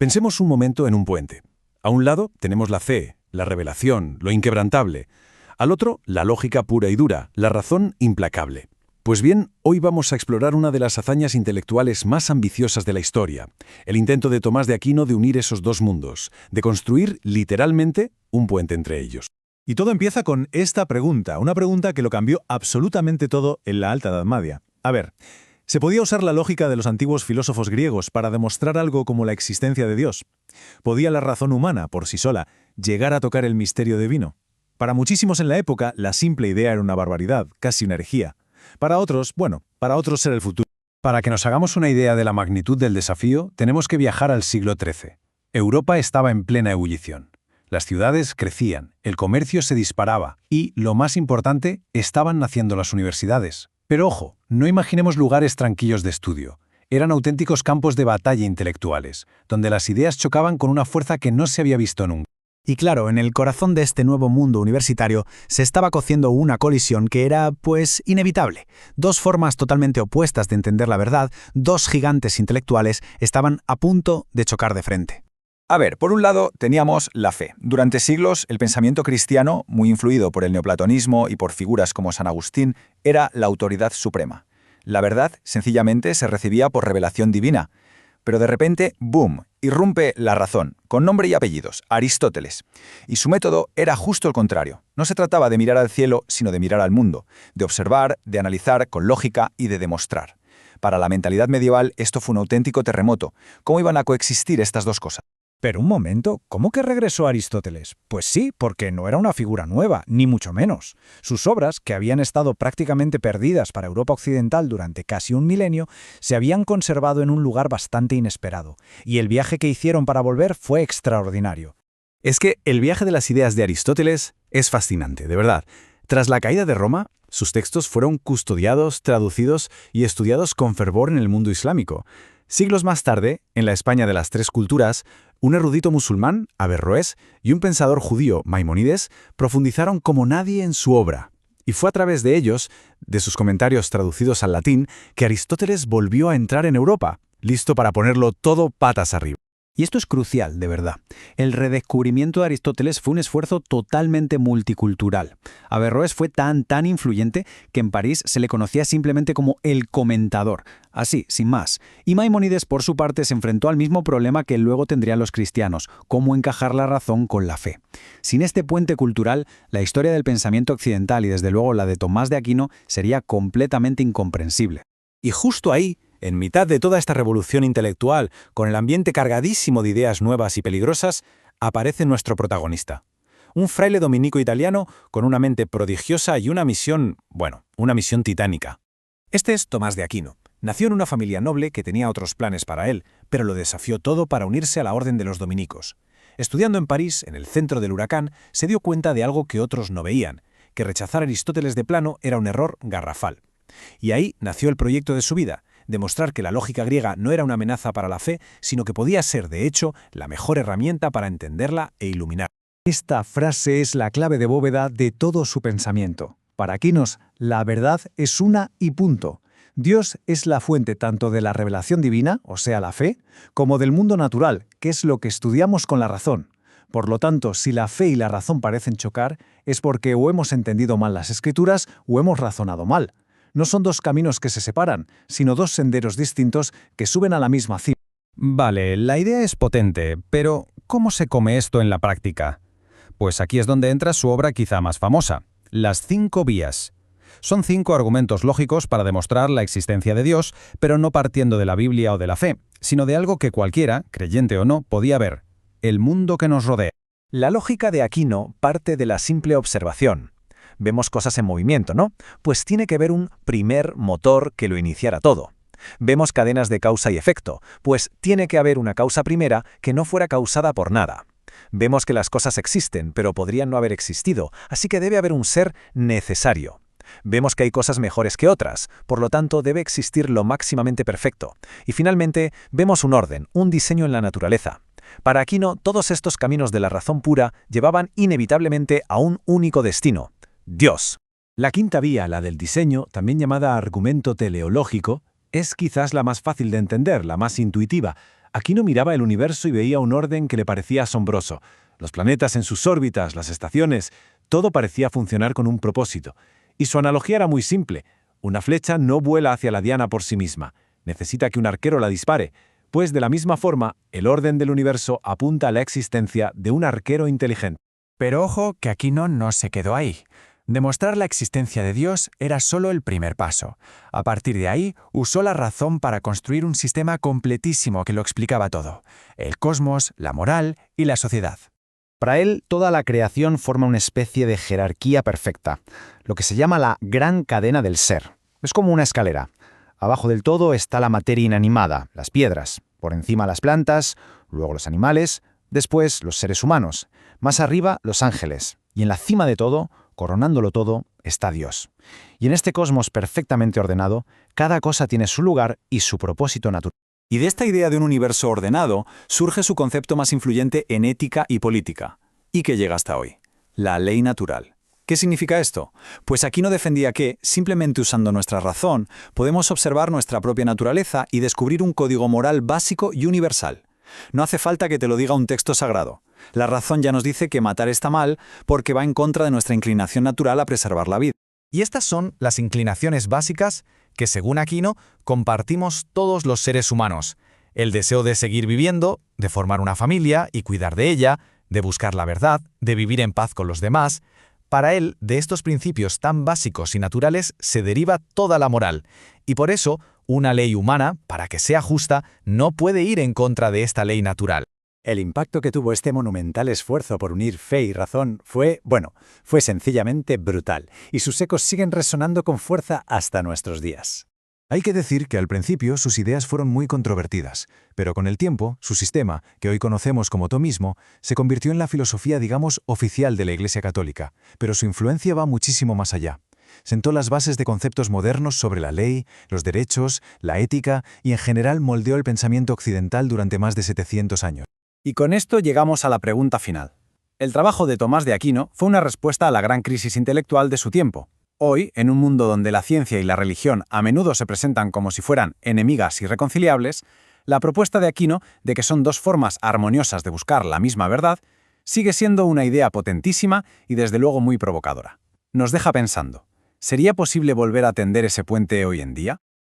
Pensemos un momento en un puente. A un lado tenemos la fe, la revelación, lo inquebrantable. Al otro, la lógica pura y dura, la razón implacable. Pues bien, hoy vamos a explorar una de las hazañas intelectuales más ambiciosas de la historia, el intento de Tomás de Aquino de unir esos dos mundos, de construir, literalmente, un puente entre ellos. Y todo empieza con esta pregunta, una pregunta que lo cambió absolutamente todo en la Alta Edad Media. A ver, ¿se podía usar la lógica de los antiguos filósofos griegos para demostrar algo como la existencia de Dios? ¿Podía la razón humana, por sí sola, llegar a tocar el misterio divino? Para muchísimos en la época, la simple idea era una barbaridad, casi una herejía. Para otros era el futuro. Para que nos hagamos una idea de la magnitud del desafío, tenemos que viajar al siglo XIII. Europa estaba en plena ebullición. Las ciudades crecían, el comercio se disparaba y, lo más importante, estaban naciendo las universidades. Pero ojo, no imaginemos lugares tranquilos de estudio. Eran auténticos campos de batalla intelectuales, donde las ideas chocaban con una fuerza que no se había visto nunca. Y claro, en el corazón de este nuevo mundo universitario se estaba cociendo una colisión que era, pues, inevitable. Dos formas totalmente opuestas de entender la verdad, dos gigantes intelectuales, estaban a punto de chocar de frente. A ver, por un lado teníamos la fe. Durante siglos, el pensamiento cristiano, muy influido por el neoplatonismo y por figuras como San Agustín, era la autoridad suprema. La verdad, sencillamente, se recibía por revelación divina. Pero de repente, ¡boom!, irrumpe la razón, con nombre y apellidos, Aristóteles. Y su método era justo el contrario. No se trataba de mirar al cielo, sino de mirar al mundo, de observar, de analizar con lógica y de demostrar. Para la mentalidad medieval, esto fue un auténtico terremoto. ¿Cómo iban a coexistir estas dos cosas? Pero un momento, ¿cómo que regresó Aristóteles? Pues sí, porque no era una figura nueva, ni mucho menos. Sus obras, que habían estado prácticamente perdidas para Europa occidental durante casi un milenio, se habían conservado en un lugar bastante inesperado, y el viaje que hicieron para volver fue extraordinario. Es que el viaje de las ideas de Aristóteles es fascinante, de verdad. Tras la caída de Roma, sus textos fueron custodiados, traducidos y estudiados con fervor en el mundo islámico. Siglos más tarde, en la España de las Tres Culturas, un erudito musulmán, Averroés, y un pensador judío, Maimónides, profundizaron como nadie en su obra. Y fue a través de ellos, de sus comentarios traducidos al latín, que Aristóteles volvió a entrar en Europa, listo para ponerlo todo patas arriba. Y esto es crucial, de verdad. El redescubrimiento de Aristóteles fue un esfuerzo totalmente multicultural. Averroés fue tan influyente que en París se le conocía simplemente como el comentador, así, sin más. Y Maimónides, por su parte, se enfrentó al mismo problema que luego tendrían los cristianos, cómo encajar la razón con la fe. Sin este puente cultural, la historia del pensamiento occidental y desde luego la de Tomás de Aquino sería completamente incomprensible. Y justo ahí, en mitad de toda esta revolución intelectual, con el ambiente cargadísimo de ideas nuevas y peligrosas, aparece nuestro protagonista. Un fraile dominico italiano con una mente prodigiosa y una misión titánica. Este es Tomás de Aquino. Nació en una familia noble que tenía otros planes para él, pero lo desafió todo para unirse a la orden de los dominicos. Estudiando en París, en el centro del huracán, se dio cuenta de algo que otros no veían, que rechazar a Aristóteles de plano era un error garrafal. Y ahí nació el proyecto de su vida, demostrar que la lógica griega no era una amenaza para la fe, sino que podía ser, de hecho, la mejor herramienta para entenderla e iluminar. Esta frase es la clave de bóveda de todo su pensamiento. Para Aquino, la verdad es una y punto. Dios es la fuente tanto de la revelación divina, o sea, la fe, como del mundo natural, que es lo que estudiamos con la razón. Por lo tanto, si la fe y la razón parecen chocar, es porque o hemos entendido mal las Escrituras o hemos razonado mal. No son dos caminos que se separan, sino dos senderos distintos que suben a la misma cima. Vale, la idea es potente, pero ¿cómo se come esto en la práctica? Pues aquí es donde entra su obra quizá más famosa, Las 5 vías. Son 5 argumentos lógicos para demostrar la existencia de Dios, pero no partiendo de la Biblia o de la fe, sino de algo que cualquiera, creyente o no, podía ver: el mundo que nos rodea. La lógica de Aquino parte de la simple observación. Vemos cosas en movimiento, ¿no? Pues tiene que haber un primer motor que lo iniciara todo. Vemos cadenas de causa y efecto, pues tiene que haber una causa primera que no fuera causada por nada. Vemos que las cosas existen, pero podrían no haber existido, así que debe haber un ser necesario. Vemos que hay cosas mejores que otras, por lo tanto debe existir lo máximamente perfecto. Y finalmente, vemos un orden, un diseño en la naturaleza. Para Aquino, todos estos caminos de la razón pura llevaban inevitablemente a un único destino: Dios. La quinta vía, la del diseño, también llamada argumento teleológico, es quizás la más fácil de entender, la más intuitiva. Aquino miraba el universo y veía un orden que le parecía asombroso. Los planetas en sus órbitas, las estaciones, todo parecía funcionar con un propósito. Y su analogía era muy simple. Una flecha no vuela hacia la diana por sí misma. Necesita que un arquero la dispare. Pues de la misma forma, el orden del universo apunta a la existencia de un arquero inteligente. Pero ojo que Aquino no se quedó ahí. Demostrar la existencia de Dios era solo el primer paso. A partir de ahí, usó la razón para construir un sistema completísimo que lo explicaba todo: el cosmos, la moral y la sociedad. Para él, toda la creación forma una especie de jerarquía perfecta, lo que se llama la gran cadena del ser. Es como una escalera. Abajo del todo está la materia inanimada, las piedras, por encima las plantas, luego los animales, después los seres humanos, más arriba los ángeles, y en la cima de todo, coronándolo todo, está Dios. Y en este cosmos perfectamente ordenado, cada cosa tiene su lugar y su propósito natural. Y de esta idea de un universo ordenado surge su concepto más influyente en ética y política, y que llega hasta hoy: la ley natural. ¿Qué significa esto? Pues Aquino defendía que, simplemente usando nuestra razón, podemos observar nuestra propia naturaleza y descubrir un código moral básico y universal. No hace falta que te lo diga un texto sagrado. La razón ya nos dice que matar está mal porque va en contra de nuestra inclinación natural a preservar la vida. Y estas son las inclinaciones básicas que, según Aquino, compartimos todos los seres humanos. El deseo de seguir viviendo, de formar una familia y cuidar de ella, de buscar la verdad, de vivir en paz con los demás. Para él, de estos principios tan básicos y naturales se deriva toda la moral. Y por eso, una ley humana, para que sea justa, no puede ir en contra de esta ley natural. El impacto que tuvo este monumental esfuerzo por unir fe y razón fue sencillamente brutal, y sus ecos siguen resonando con fuerza hasta nuestros días. Hay que decir que al principio sus ideas fueron muy controvertidas, pero con el tiempo, su sistema, que hoy conocemos como tomismo, se convirtió en la filosofía, digamos, oficial de la Iglesia Católica, pero su influencia va muchísimo más allá. Sentó las bases de conceptos modernos sobre la ley, los derechos, la ética y en general moldeó el pensamiento occidental durante más de 700 años. Y con esto llegamos a la pregunta final. El trabajo de Tomás de Aquino fue una respuesta a la gran crisis intelectual de su tiempo. Hoy, en un mundo donde la ciencia y la religión a menudo se presentan como si fueran enemigas irreconciliables, la propuesta de Aquino de que son dos formas armoniosas de buscar la misma verdad sigue siendo una idea potentísima y desde luego muy provocadora. Nos deja pensando, ¿sería posible volver a tender ese puente hoy en día?